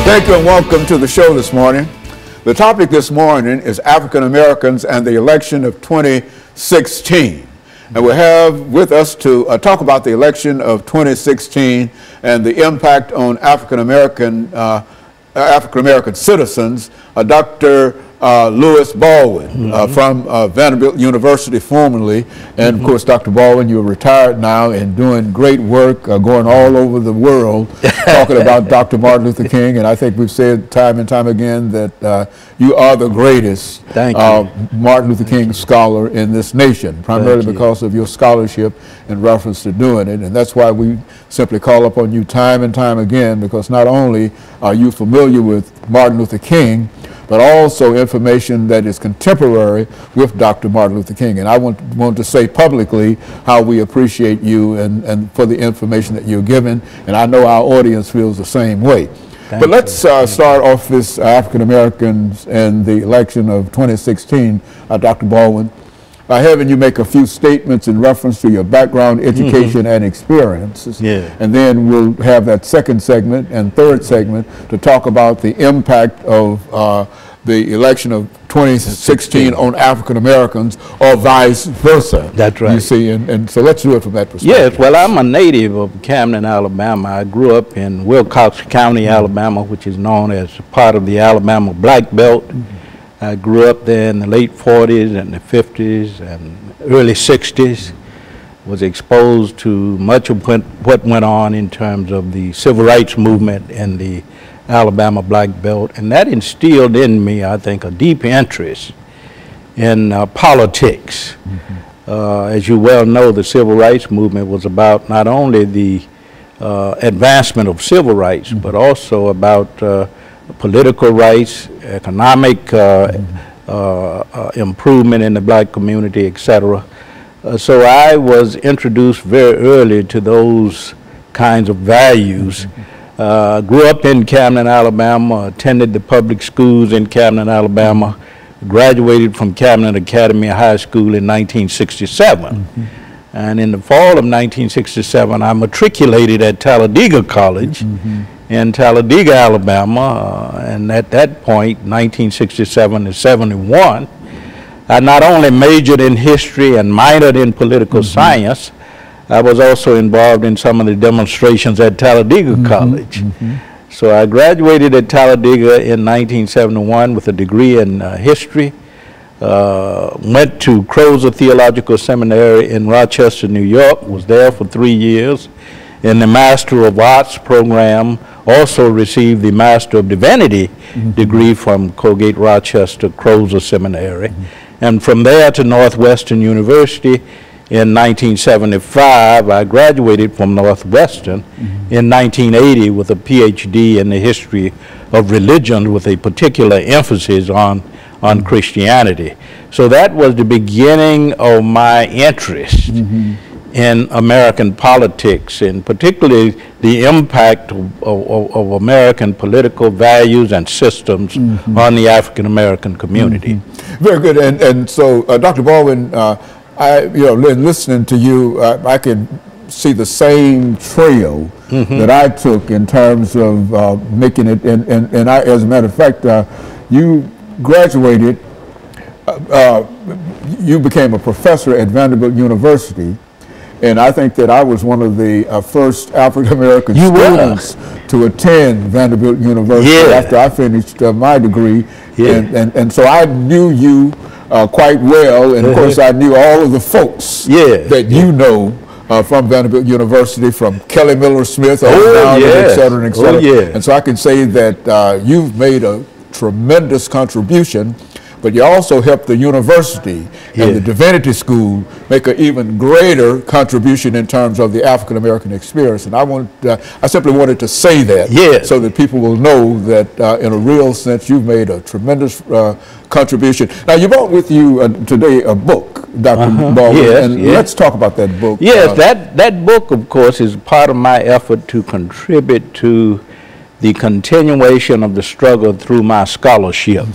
Thank you and welcome to the show this morning. The topic this morning is African Americans and the election of 2016. And we have with us to talk about the election of 2016 and the impact on African American citizens, Dr. Louis Baldwin from Vanderbilt University formerly. And of course, Dr. Baldwin, you're retired now and doing great work, going all over the world, talking about Dr. Martin Luther King. And I think we've said time and time again that you are the greatest Martin Luther King scholar in this nation, primarily because of your scholarship in reference to doing it. And that's why we simply call upon you time and time again, because not only are you familiar with Martin Luther King, but also information that is contemporary with Dr. Martin Luther King. And I want to say publicly how we appreciate you and for the information that you're giving, and I know our audience feels the same way. But let's start off this African Americans and the election of 2016. Dr. Baldwin, having you make a few statements in reference to your background, education, and experiences. And then we'll have that second segment and third segment to talk about the impact of the election of 2016 on African Americans, or vice versa. That's right. You see, and so let's do it from that perspective. Yes, well, I'm a native of Camden, Alabama. I grew up in Wilcox County, Alabama, which is known as part of the Alabama Black Belt. I grew up there in the late 40s and the 50s and early 60s, was exposed to much of what went on in terms of the civil rights movement in the Alabama Black Belt, and that instilled in me, I think, a deep interest in politics. As you well know, the civil rights movement was about not only the advancement of civil rights, but also about political rights, economic improvement in the black community, etc. So I was introduced very early to those kinds of values. Grew up in Camden, Alabama, attended the public schools in Camden, Alabama, graduated from Camden Academy High School in 1967. And in the fall of 1967, I matriculated at Talladega College in Talladega, Alabama, and at that point, 1967 to 71, I not only majored in history and minored in political science, I was also involved in some of the demonstrations at Talladega College. So I graduated at Talladega in 1971 with a degree in history, went to Crozer Theological Seminary in Rochester, New York, was there for 3 years in the Master of Arts program, also received the Master of Divinity degree from Colgate Rochester Crozer Seminary, and from there to Northwestern University. In 1975, I graduated from Northwestern in 1980 with a PhD in the history of religion with a particular emphasis on Christianity. So that was the beginning of my interest in American politics, and particularly the impact of American political values and systems on the African American community. Very good. And so, Dr. Baldwin, listening to you, I can see the same trail that I took in terms of making it. And I, as a matter of fact, you graduated, you became a professor at Vanderbilt University. And I think that I was one of the first African-American students to attend Vanderbilt University after I finished my degree. And so I knew you quite well, and of course I knew all of the folks that you know from Vanderbilt University, from Kelly Miller Smith, et cetera, et cetera. And so I can say that you've made a tremendous contribution, but you also helped the university and the Divinity School make an even greater contribution in terms of the African American experience. And I simply wanted to say that so that people will know that in a real sense you've made a tremendous contribution. Now you brought with you today a book, Dr. Baldwin, and let's talk about that book. Yes, that book, of course, is part of my effort to contribute to the continuation of the struggle through my scholarship.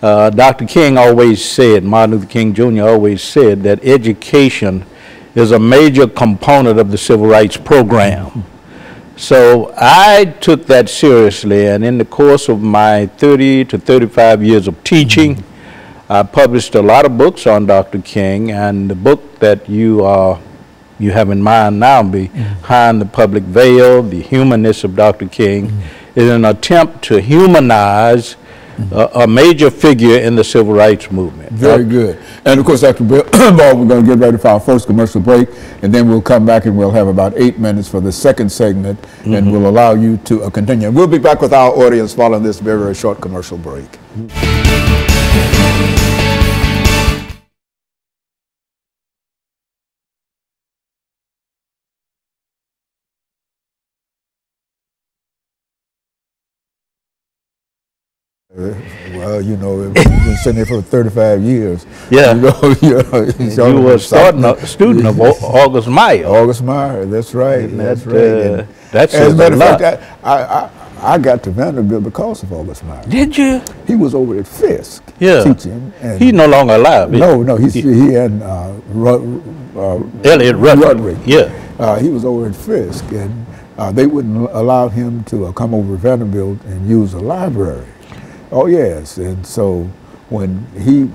Dr. King always said, Martin Luther King Jr. always said, that education is a major component of the civil rights program. So I took that seriously, and in the course of my 30 to 35 years of teaching, I published a lot of books on Dr. King, and the book that you have in mind now, Behind the Public Veil, The Humanness of Dr. King, is an attempt to humanize a major figure in the civil rights movement. Very good. And of course, Dr. Baldwin, we're going to get ready for our first commercial break, and then we'll come back and we'll have about 8 minutes for the second segment, and we'll allow you to continue. We'll be back with our audience following this very, very short commercial break. Well, you know, we've been sitting here for 35 years. Yeah. You were a student of August Meyer. August Meyer, that's right. That's right. That's as a matter of fact, I got to Vanderbilt because of August Meyer. Did you? He was over at Fisk teaching. And he's no longer alive. No, he and Elliot Rudrick. Yeah. He was over at Fisk, and they wouldn't allow him to come over to Vanderbilt and use the library. Oh, yes. And so when he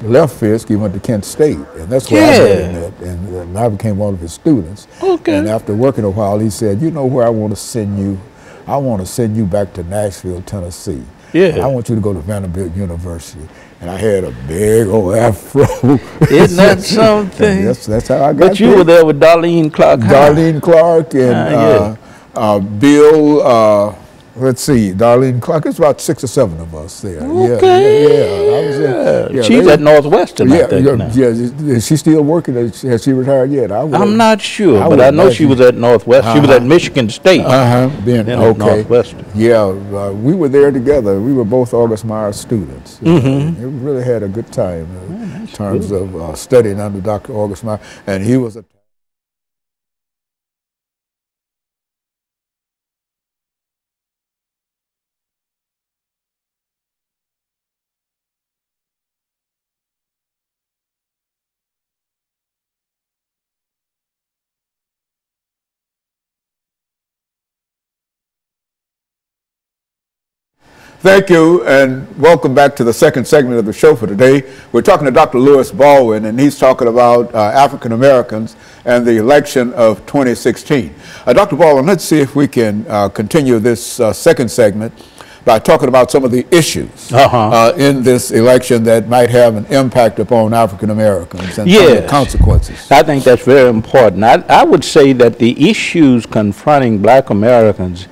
left Fisk, he went to Kent State, and that's where I met him at, and I became one of his students. Okay. And after working a while, he said, you know where I want to send you? I want to send you back to Nashville, Tennessee. Yeah. I want you to go to Vanderbilt University. And I had a big old afro. Isn't that something? That's how I got But you were there with Darlene Clark. Darlene Clark and Bill, let's see, Darlene Clark. It's about 6 or 7 of us there. Okay. I was there. Yeah, she's at Northwestern, I think, now. Is she still working? Has she retired yet? I'm not sure, but I know she was at Northwestern. She was at Michigan State. Then at Northwestern. Yeah, we were there together. We were both August Meyer students. We really had a good time in terms of studying under Dr. August Meyer, and he was a Thank you, and welcome back to the second segment of the show for today. We're talking to Dr. Louis Baldwin, and he's talking about African Americans and the election of 2016. Dr. Baldwin, let's see if we can continue this second segment by talking about some of the issues in this election that might have an impact upon African Americans and some of the consequences. I think that's very important. I would say that the issues confronting Black Americans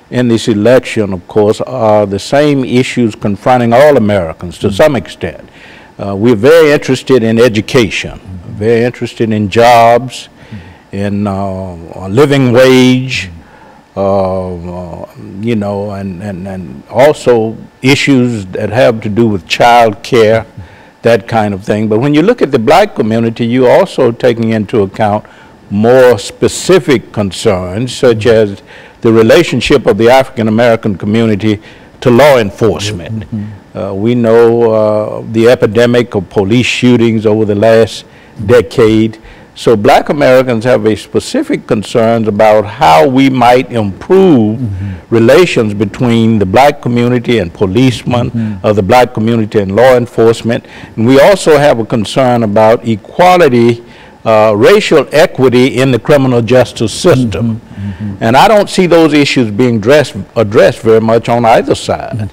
in this election, of course, are the same issues confronting all Americans to some extent. We're very interested in education, very interested in jobs, in a living wage, you know, and also issues that have to do with child care, that kind of thing. But when you look at the Black community, you're also taking into account more specific concerns, such as the relationship of the African American community to law enforcement. We know the epidemic of police shootings over the last decade. So Black Americans have a specific concerns about how we might improve relations between the Black community and policemen, or the Black community and law enforcement. And we also have a concern about equality, racial equity in the criminal justice system. And I don't see those issues being addressed very much on either side.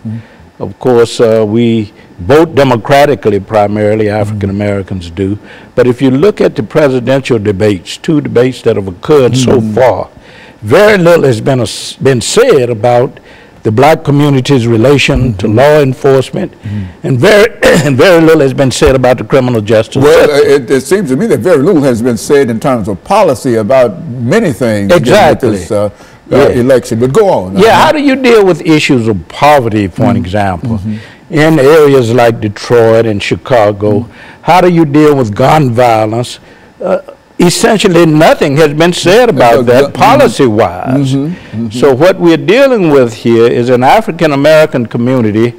Of course, we vote democratically primarily, African Americans do. But if you look at the presidential debates, 2 debates that have occurred so far, very little has been said about the Black community's relation to law enforcement, and very little has been said about the criminal justice system. Well, it seems to me that very little has been said in terms of policy about many things. Exactly. With this election, but go on. Yeah, how do you deal with issues of poverty, for an example, in areas like Detroit and Chicago? How do you deal with gun violence? Essentially nothing has been said about that policy-wise. So what we're dealing with here is an African American community